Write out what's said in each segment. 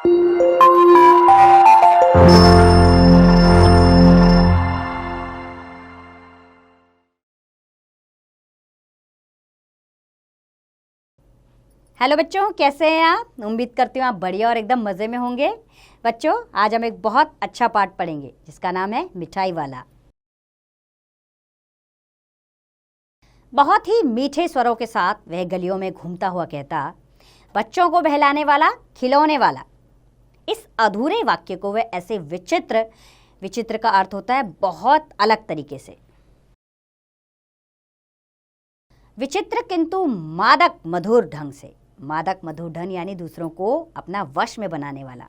Hello बच्चों, कैसे हैं आप? उम्मीद करती हूँ आप बढ़िया और एकदम मज़े में होंगे। बच्चों, आज हम एक बहुत अच्छा पाठ पढ़ेंगे जिसका नाम है मिठाई वाला। बहुत ही मीठे स्वरों के साथ वह गलियों में घूमता हुआ कहता, बच्चों को बहलाने वाला, खिलौने वाला। इस अधूरे वाक्य को वह ऐसे विचित्र का अर्थ होता है बहुत अलग तरीके से। विचित्र किंतु मादक मधुर ढंग से। मादक मधुर ढंग यानी दूसरों को अपना वश में बनाने वाला।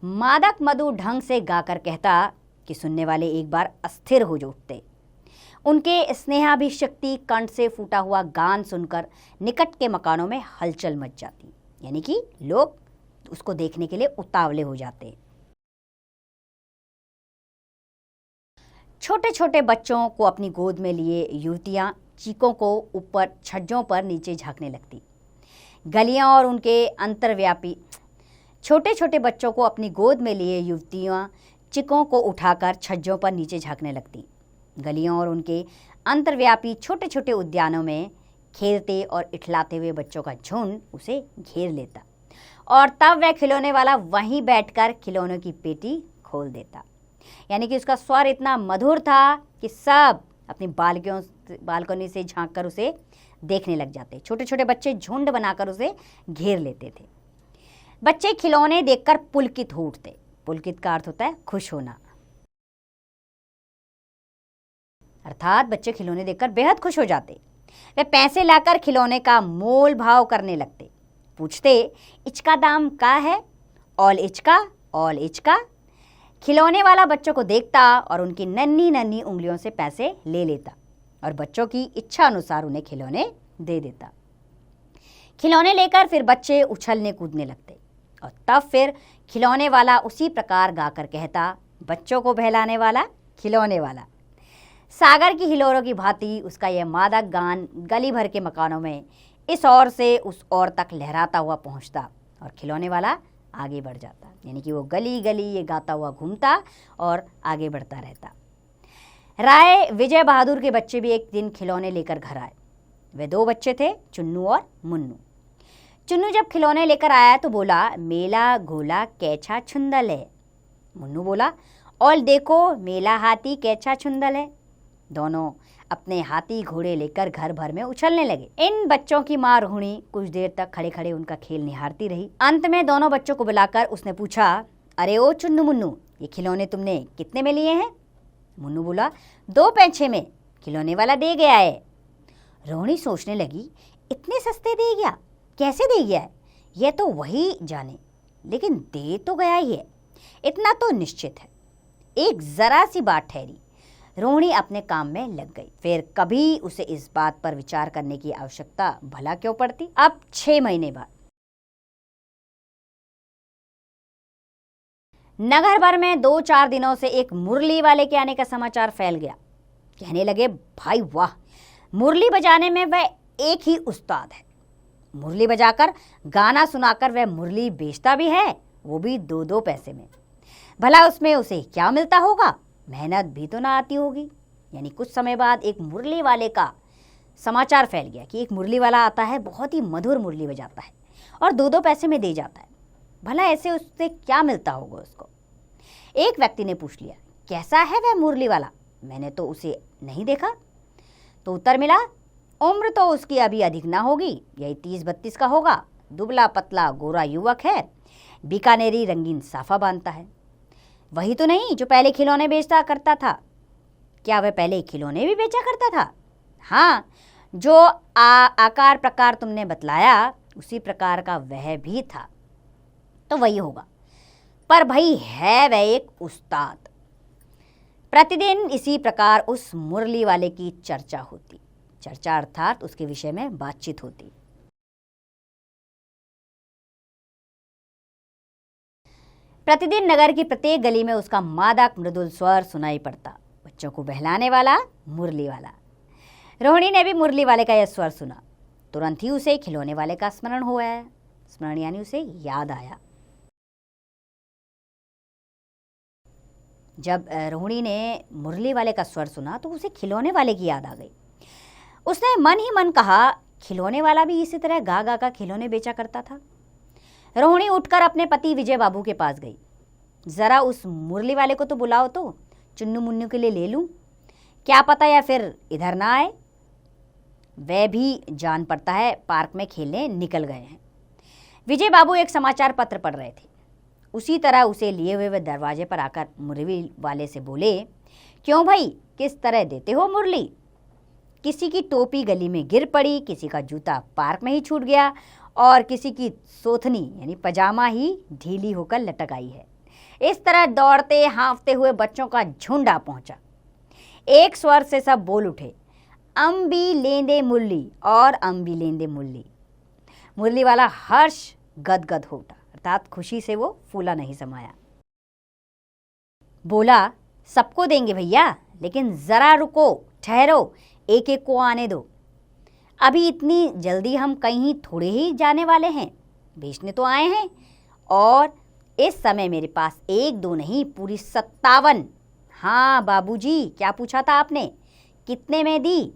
मादक मधुर ढंग से गाकर कहता कि सुनने वाले एक बार अस्थिर हो उठते। उनके स्नेहाभिषक्ति कंठ से फूटा हुआ गान सुनकर निकट के मकानों में हलचल मच जाती, यानी कि लोग उसको देखने के लिए उतावले हो जाते। छोटे छोटे बच्चों को अपनी गोद में लिए युवतियां चीकों को ऊपर छज्जों पर नीचे झांकने लगती। गलियां और उनके अंतर्व्यापी छोटे छोटे बच्चों को अपनी गोद में लिए युवतियां चिकों को उठाकर छज्जों पर नीचे झांकने लगती। गलियों और उनके अंतर्व्यापी छोटे छोटे उद्यानों में खेलते और इठलाते हुए बच्चों का झुंड उसे घेर लेता और तब वह खिलौने वाला वहीं बैठकर खिलौनों की पेटी खोल देता। यानी कि उसका स्वर इतना मधुर था कि सब अपनी बालकनी से झांककर उसे देखने लग जाते। छोटे छोटे बच्चे झुंड बनाकर उसे घेर लेते थे। बच्चे खिलौने देखकर पुलकित हो उठते। पुलकित का अर्थ होता है खुश होना, अर्थात बच्चे खिलौने देखकर बेहद खुश हो जाते। वे पैसे लाकर खिलौने का मोल भाव करने लगते। पूछते, इचका दाम का है? ऑल इचका। खिलौने वाला बच्चों को देखता और उनकी नन्ही नन्ही उंगलियों से पैसे ले लेता और बच्चों की इच्छा अनुसार उन्हें खिलौने दे देता। खिलौने लेकर फिर बच्चे उछलने कूदने लगते और तब फिर खिलौने वाला उसी प्रकार गाकर कहता, बच्चों को बहलाने वाला, खिलौने वाला। सागर की हिलोरों की भांति उसका यह मादक गान गली भर के मकानों में इस ओर से उस ओर तक लहराता हुआ पहुंचता और खिलौने वाला आगे बढ़ जाता। यानी कि वो गली गली ये गाता हुआ घूमता और आगे बढ़ता रहता। राय विजय बहादुर के बच्चे भी एक दिन खिलौने लेकर घर आए। वे दो बच्चे थे, चुन्नू और मुन्नू। चुन्नू जब खिलौने लेकर आया तो बोला, मेला घोला कैछा छुंदल है। मुन्नू बोला, और देखो मेला हाथी कैछा छुंदल है। दोनों अपने हाथी घोड़े लेकर घर भर में उछलने लगे। इन बच्चों की माँ रोहिणी कुछ देर तक खड़े खड़े उनका खेल निहारती रही। अंत में दोनों बच्चों को बुलाकर उसने पूछा, अरे ओ चुन्नू मुन्नू, ये खिलौने तुमने कितने में लिए हैं? मुन्नू बोला, 2 पैसे में, खिलौने वाला दे गया है। रोहिणी सोचने लगी, इतने सस्ते दे गया, कैसे दे गया है? यह तो वही जाने, लेकिन दे तो गया ही है, इतना तो निश्चित है। एक जरा सी बात ठहरी। रोहिणी अपने काम में लग गई। फिर कभी उसे इस बात पर विचार करने की आवश्यकता भला क्यों पड़ती? अब 6 महीने बाद नगर भर में 2-4 दिनों से एक मुरली वाले के आने का समाचार फैल गया। कहने लगे, भाई वाह, मुरली बजाने में वह एक ही उस्ताद है। मुरली बजाकर गाना सुनाकर वह मुरली बेचता भी है, वो भी 2-2 पैसे में। भला उसमें उसे क्या मिलता होगा? मेहनत भी तो ना आती होगी। यानी कुछ समय बाद एक मुरली वाले का समाचार फैल गया कि एक मुरली वाला आता है, बहुत ही मधुर मुरली बजाता है और 2-2 पैसे में दे जाता है। भला ऐसे उससे क्या मिलता होगा उसको? एक व्यक्ति ने पूछ लिया, कैसा है वह मुरली वाला? मैंने तो उसे नहीं देखा। तो उत्तर मिला, उम्र तो उसकी अभी अधिक ना होगी, यही 30-32 का होगा। दुबला पतला गोरा युवक है, बीकानेरी रंगीन साफा बांधता है। वही तो नहीं जो पहले खिलौने बेचता करता था? क्या वह पहले खिलौने भी बेचा करता था? हाँ, जो आकार प्रकार तुमने बतलाया उसी प्रकार का वह भी था। तो वही होगा, पर भाई है वह एक उस्ताद। प्रतिदिन इसी प्रकार उस मुरली वाले की चर्चा होती। चर्चा अर्थात उसके विषय में बातचीत होती। प्रतिदिन नगर की प्रत्येक गली में उसका मादक मृदुल स्वर सुनाई पड़ता। बच्चों को बहलाने वाला, मुरली वाला। रोहिणी ने भी मुरली वाले का यह स्वर सुना। तुरंत ही उसे खिलौने वाले का स्मरण हुआ है। स्मरण यानी उसे याद आया। जब रोहिणी ने मुरली वाले का स्वर सुना तो उसे खिलौने वाले की याद आ गई। उसने मन ही मन कहा, खिलौने वाला भी इसी तरह गा गा का खिलौने बेचा करता था। रोहिणी उठकर अपने पति विजय बाबू के पास गई। जरा उस मुरली वाले को तो बुलाओ, तो चुन्नू मुन्नू के लिए ले लूं, क्या पता या फिर इधर ना आए। वह भी जान पड़ता है पार्क में खेलने निकल गए हैं। विजय बाबू एक समाचार पत्र पढ़ रहे थे। उसी तरह उसे लिए हुए वे दरवाजे पर आकर मुरली वाले से बोले, क्यों भाई, किस तरह देते हो मुरली? किसी की टोपी गली में गिर पड़ी, किसी का जूता पार्क में ही छूट गया और किसी की सोथनी यानी पजामा ही ढीली होकर लटक आई है। इस तरह दौड़ते हाँफते हुए बच्चों का झुंड आ पहुंचा। एक स्वर से सब बोल उठे, अम्बी लेंदे मुरली और अम्बी लेंदे मुरली। मुरली वाला हर्ष गदगद हो उठा, अर्थात खुशी से वो फूला नहीं समाया। बोला, सबको देंगे भैया, लेकिन जरा रुको, ठहरो, एक एक को आने दो। अभी इतनी जल्दी हम कहीं थोड़े ही जाने वाले हैं, बेचने तो आए हैं। और इस समय मेरे पास एक दो नहीं, पूरी 57। हाँ बाबूजी, क्या पूछा था आपने? कितने में दी?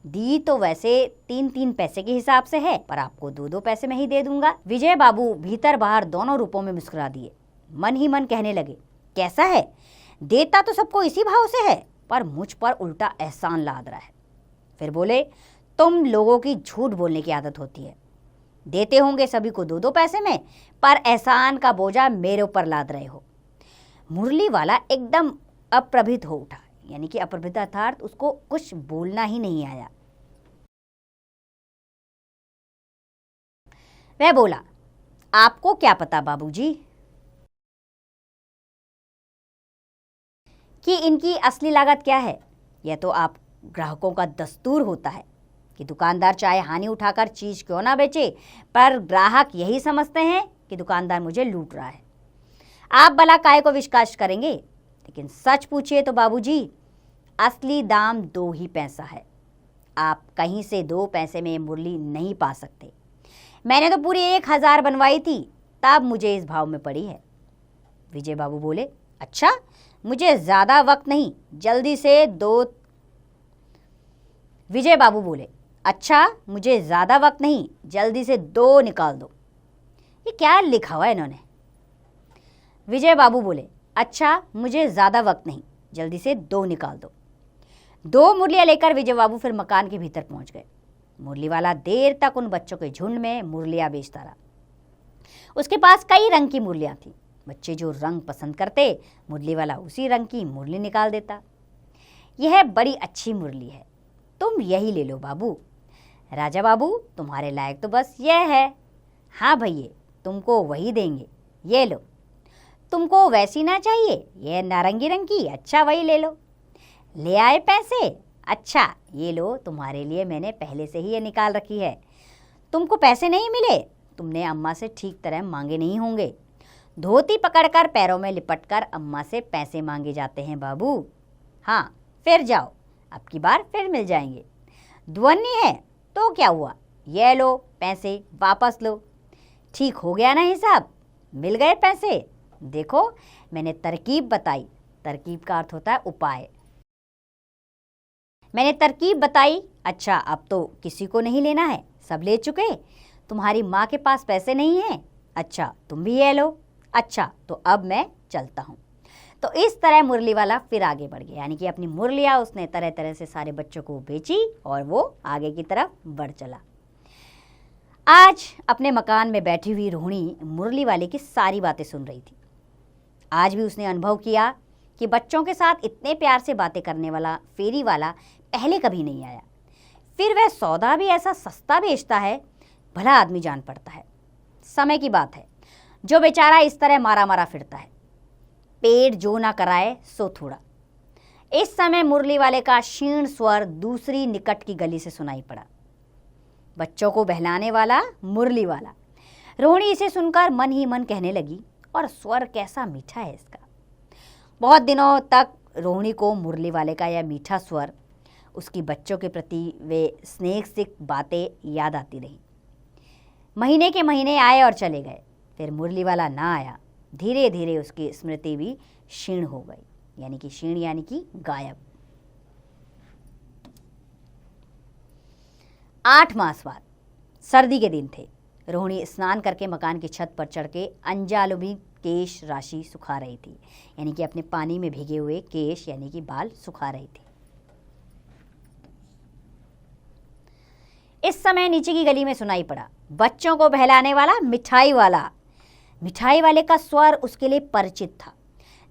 दी तो वैसे 3-3 पैसे के हिसाब से है, पर आपको 2-2 पैसे में ही दे दूंगा। विजय बाबू भीतर बाहर दोनों रूपों में मुस्कुरा दिए। मन ही मन कहने लगे, कैसा है, देता तो सबको इसी भाव से है, पर मुझ पर उल्टा एहसान लाद रहा है। फिर बोले, तुम लोगों की झूठ बोलने की आदत होती है। देते होंगे सभी को 2-2 पैसे में, पर एहसान का बोझा मेरे ऊपर लाद रहे हो। मुरली वाला एकदम अप्रभित हो उठा, यानी कि अप्रभित अर्थात उसको कुछ बोलना ही नहीं आया। वह बोला, आपको क्या पता बाबूजी कि इनकी असली लागत क्या है? यह तो आप ग्राहकों का दस्तूर होता है कि दुकानदार चाहे हानि उठाकर चीज क्यों ना बेचे, पर ग्राहक यही समझते हैं कि दुकानदार मुझे लूट रहा है। आप भला काय को विश्वास करेंगे? लेकिन सच पूछिए तो बाबूजी, असली दाम 2 ही पैसा है। आप कहीं से 2 पैसे में मुरली नहीं पा सकते। मैंने तो पूरी 1000 बनवाई थी, तब मुझे इस भाव में पड़ी है। विजय बाबू बोले, अच्छा, मुझे ज्यादा वक्त नहीं, जल्दी से 2। विजय बाबू बोले, अच्छा, मुझे ज्यादा वक्त नहीं, जल्दी से 2 निकाल दो। ये क्या लिखा हुआ है इन्होंने? विजय बाबू बोले, अच्छा, मुझे ज्यादा वक्त नहीं, जल्दी से 2 निकाल दो। 2 मुरलियां लेकर विजय बाबू फिर मकान के भीतर पहुंच गए। मुरली वाला देर तक उन बच्चों के झुंड में मुरलियां बेचता रहा। उसके पास कई रंग की मुरलियां थी। बच्चे जो रंग पसंद करते, मुरली वाला उसी रंग की मुरली निकाल देता। यह बड़ी अच्छी मुरली है, तुम यही ले लो बाबू। राजा बाबू, तुम्हारे लायक तो बस यह है। हाँ भैया, तुमको वही देंगे, ये लो। तुमको वैसी ना चाहिए, यह नारंगी रंग की, अच्छा वही ले लो। ले आए पैसे? अच्छा, ये लो, तुम्हारे लिए मैंने पहले से ही ये निकाल रखी है। तुमको पैसे नहीं मिले? तुमने अम्मा से ठीक तरह मांगे नहीं होंगे। धोती पकड़कर पैरों में लिपटकर अम्मा से पैसे मांगे जाते हैं बाबू। हाँ, फिर जाओ, अब की बार फिर मिल जाएंगे। ध्वनि है तो क्या हुआ, ये लो पैसे, वापस लो। ठीक हो गया ना हिसाब? मिल गए पैसे? देखो, मैंने तरकीब बताई। तरकीब का अर्थ होता है उपाय। मैंने तरकीब बताई। अच्छा, अब तो किसी को नहीं लेना है, सब ले चुके। तुम्हारी माँ के पास पैसे नहीं हैं? अच्छा, तुम भी ये लो। अच्छा, तो अब मैं चलता हूँ। तो इस तरह मुरली वाला फिर आगे बढ़ गया, यानी कि अपनी मुरलियाँ उसने तरह तरह से सारे बच्चों को बेची और वो आगे की तरफ बढ़ चला। आज अपने मकान में बैठी हुई रोहिणी मुरली वाले की सारी बातें सुन रही थी। आज भी उसने अनुभव किया कि बच्चों के साथ इतने प्यार से बातें करने वाला फेरी वाला पहले कभी नहीं आया। फिर वह सौदा भी ऐसा सस्ता बेचता है, भला आदमी जान पड़ता है। समय की बात है, जो बेचारा इस तरह मारा मारा फिरता है, पेट जो ना कराए सो थोड़ा। इस समय मुरली वाले का क्षीण स्वर दूसरी निकट की गली से सुनाई पड़ा। बच्चों को बहलाने वाला मुरली वाला। रोहिणी इसे सुनकर मन ही मन कहने लगी, और स्वर कैसा मीठा है इसका। बहुत दिनों तक रोहिणी को मुरली वाले का यह मीठा स्वर, उसकी बच्चों के प्रति वे स्नेह से बातें याद आती रही। महीने के महीने आए और चले गए, फिर मुरली वाला ना आया। धीरे धीरे उसकी स्मृति भी क्षीण हो गई, यानी कि क्षीण यानी कि गायब। 8 मास बाद सर्दी के दिन थे। रोहिणी स्नान करके मकान की छत पर चढ़ के अंजालुबी केश राशि सुखा रही थी, यानी कि अपने पानी में भीगे हुए केश यानी कि बाल सुखा रही थी। इस समय नीचे की गली में सुनाई पड़ा, बच्चों को बहलाने वाला मिठाई वाला। मिठाई वाले का स्वर उसके लिए परिचित था।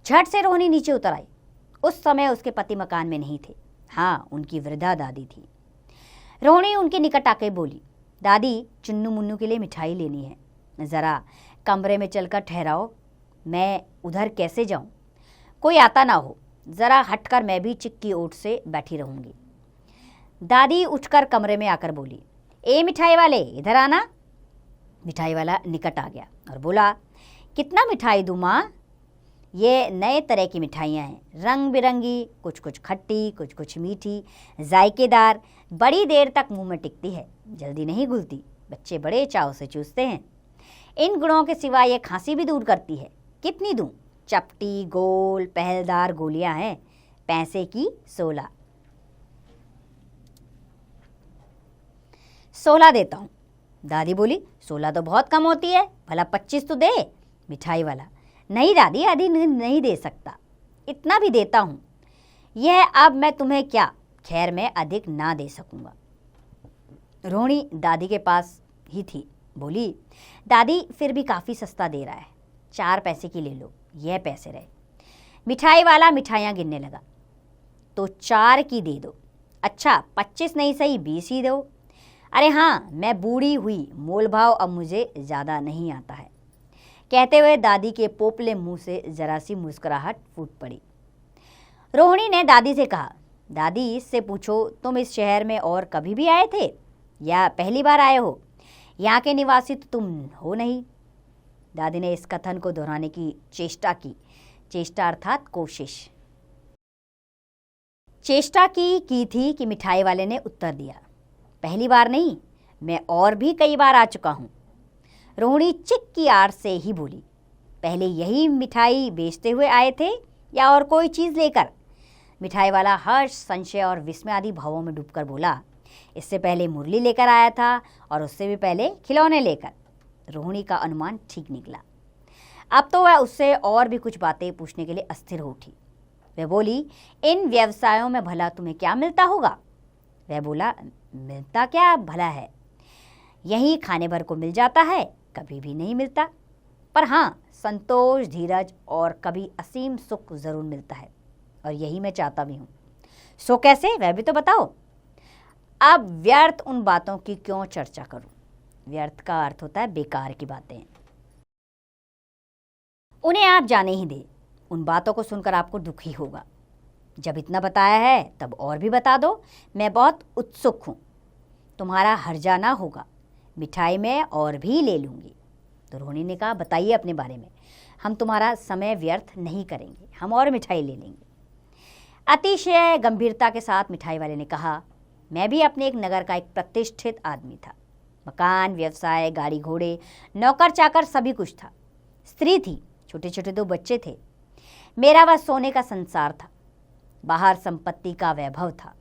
झट से रोहिणी नीचे उतर आई। उस समय उसके पति मकान में नहीं थे। हाँ, उनकी वृद्धा दादी थी। रोहिणी उनके निकट आकर बोली, दादी, चुन्नू मुन्नू के लिए मिठाई लेनी है, ज़रा कमरे में चलकर ठहराओ। मैं उधर कैसे जाऊं? कोई आता ना हो, ज़रा हटकर मैं भी चिक्की ओट से बैठी रहूंगी। दादी उठकर कमरे में आकर बोली, ए मिठाई वाले, इधर आना। मिठाई वाला निकट आ गया और बोला, कितना मिठाई दूँ माँ? ये नए तरह की मिठाइयाँ हैं, रंग बिरंगी, कुछ कुछ खट्टी, कुछ कुछ मीठी, जायकेदार, बड़ी देर तक मुंह में टिकती है, जल्दी नहीं घुलती, बच्चे बड़े चाव से चूसते हैं। इन गुणों के सिवा ये खांसी भी दूर करती है। कितनी दूँ? चपटी, गोल, पहलदार गोलियाँ हैं, पैसे की 16। 16 देता हूँ। दादी बोली, 16 तो बहुत कम होती है, भला 25 तो दे। मिठाई वाला, नहीं दादी, आधी नहीं दे सकता, इतना भी देता हूँ। यह अब मैं तुम्हें क्या, खैर मैं अधिक ना दे सकूँगा। रोहिणी दादी के पास ही थी, बोली, दादी फिर भी काफ़ी सस्ता दे रहा है, 4 पैसे की ले लो, यह पैसे रहे। मिठाई वाला मिठाइयाँ गिनने लगा, तो 4 की दे दो। अच्छा, 25 नहीं सही, 20 ही दो। अरे हाँ, मैं बूढ़ी हुई, मोल भाव अब मुझे ज़्यादा नहीं आता है। कहते हुए दादी के पोपले मुंह से जरा सी मुस्कुराहट फूट पड़ी। रोहिणी ने दादी से कहा, दादी इससे पूछो, तुम इस शहर में और कभी भी आए थे या पहली बार आए हो? यहाँ के निवासी तो तुम हो नहीं। दादी ने इस कथन को दोहराने की चेष्टा की। चेष्टा अर्थात कोशिश। चेष्टा की थी कि मिठाई वाले ने उत्तर दिया, पहली बार नहीं, मैं और भी कई बार आ चुका हूँ। रोहिणी चिक की आड़ से ही बोली, पहले यही मिठाई बेचते हुए आए थे या और कोई चीज़ लेकर? मिठाई वाला हर्ष, संशय और विस्मय आदि भावों में डूबकर बोला, इससे पहले मुरली लेकर आया था और उससे भी पहले खिलौने लेकर। रोहिणी का अनुमान ठीक निकला। अब तो वह उससे और भी कुछ बातें पूछने के लिए अस्थिर हो उठी। वह बोली, इन व्यवसायों में भला तुम्हें क्या मिलता होगा? वह बोला, मिलता क्या भला है, यही खाने भर को मिल जाता है, कभी भी नहीं मिलता। पर हाँ, संतोष, धीरज और कभी असीम सुख जरूर मिलता है, और यही मैं चाहता भी हूँ। सो कैसे, वह भी तो बताओ। अब व्यर्थ उन बातों की क्यों चर्चा करूं? व्यर्थ का अर्थ होता है बेकार की बातें। उन्हें आप जाने ही दे, उन बातों को सुनकर आपको दुख ही होगा। जब इतना बताया है तब और भी बता दो, मैं बहुत उत्सुक हूँ, तुम्हारा हर्जा ना होगा, मिठाई में और भी ले लूँगी। तो रोहिणी ने कहा, बताइए अपने बारे में, हम तुम्हारा समय व्यर्थ नहीं करेंगे, हम और मिठाई ले लेंगे। अतिशय गंभीरता के साथ मिठाई वाले ने कहा, मैं भी अपने एक नगर का एक प्रतिष्ठित आदमी था। मकान, व्यवसाय, गाड़ी घोड़े, नौकर चाकर सभी कुछ था। स्त्री थी, छोटे छोटे 2 बच्चे थे। मेरा वह सोने का संसार था। बाहर संपत्ति का वैभव था,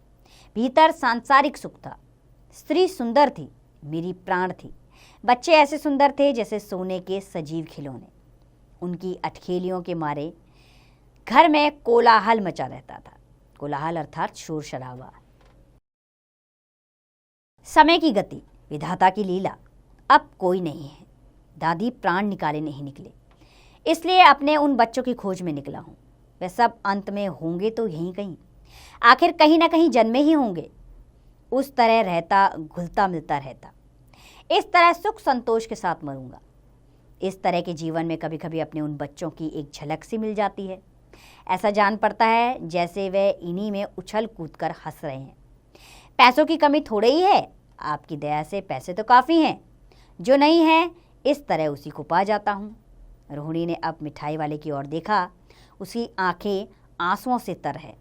भीतर सांसारिक सुख था। स्त्री सुंदर थी, मेरी प्राण थी। बच्चे ऐसे सुंदर थे जैसे सोने के सजीव खिलौने। उनकी अटखेलियों के मारे घर में कोलाहल मचा रहता था। कोलाहल अर्थात शोर शराबा। समय की गति, विधाता की लीला, अब कोई नहीं है। दादी प्राण निकाले नहीं निकले, इसलिए अपने उन बच्चों की खोज में निकला हूँ। वे सब अंत में होंगे तो यहीं कहीं, आखिर कहीं ना कहीं जन्मे ही होंगे। उस तरह रहता, घुलता मिलता रहता, इस तरह सुख संतोष के साथ मरूंगा। इस तरह के जीवन में कभी कभी अपने उन बच्चों की एक झलक सी मिल जाती है। ऐसा जान पड़ता है जैसे वे इन्हीं में उछल कूद कर हंस रहे हैं। पैसों की कमी थोड़े ही है, आपकी दया से पैसे तो काफ़ी हैं, जो नहीं है इस तरह उसी को पा जाता हूँ। रोहिणी ने अब मिठाई वाले की ओर देखा, उसकी आंखें आंसुओं से तर है।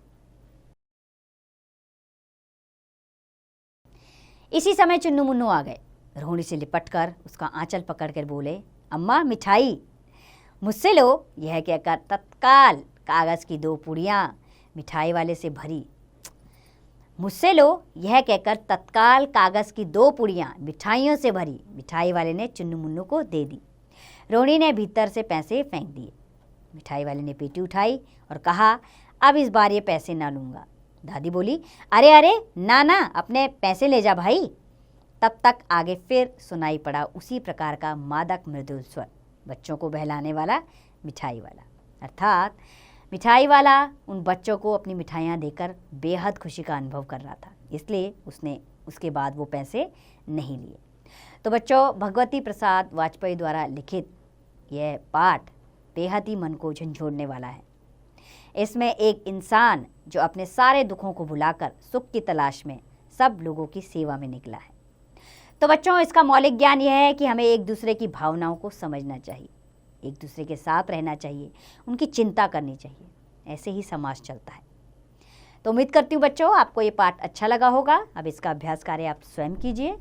इसी समय चुन्नू मुन्नू आ गए। रोहिणी से लिपटकर उसका आंचल पकड़कर बोले, अम्मा मिठाई। मुझसे लो, यह कहकर तत्काल कागज़ की 2 पुड़ियाँ मिठाई वाले से भरी। मुझसे लो, यह कहकर तत्काल कागज़ की 2 पुड़ियाँ मिठाइयों से भरी मिठाई वाले ने चुन्नू मुन्नू को दे दी। रोहिणी ने भीतर से पैसे फेंक दिए। मिठाई वाले ने पेटी उठाई और कहा, अब इस बार ये पैसे ना लूँगा। दादी बोली, अरे अरे ना ना, अपने पैसे ले जा भाई। तब तक आगे फिर सुनाई पड़ा उसी प्रकार का मादक मृदुल स्वर, बच्चों को बहलाने वाला मिठाई वाला। अर्थात मिठाई वाला उन बच्चों को अपनी मिठाइयाँ देकर बेहद खुशी का अनुभव कर रहा था, इसलिए उसने उसके बाद वो पैसे नहीं लिए। तो बच्चों, भगवती प्रसाद वाजपेयी द्वारा लिखित यह पाठ बेहद ही मन को झंझोड़ने वाला है। इसमें एक इंसान जो अपने सारे दुखों को भुलाकर सुख की तलाश में सब लोगों की सेवा में निकला है। तो बच्चों, इसका मौलिक ज्ञान यह है कि हमें एक दूसरे की भावनाओं को समझना चाहिए, एक दूसरे के साथ रहना चाहिए, उनकी चिंता करनी चाहिए। ऐसे ही समाज चलता है। तो उम्मीद करती हूँ बच्चों आपको ये पाठ अच्छा लगा होगा। अब इसका अभ्यास कार्य आप स्वयं कीजिए।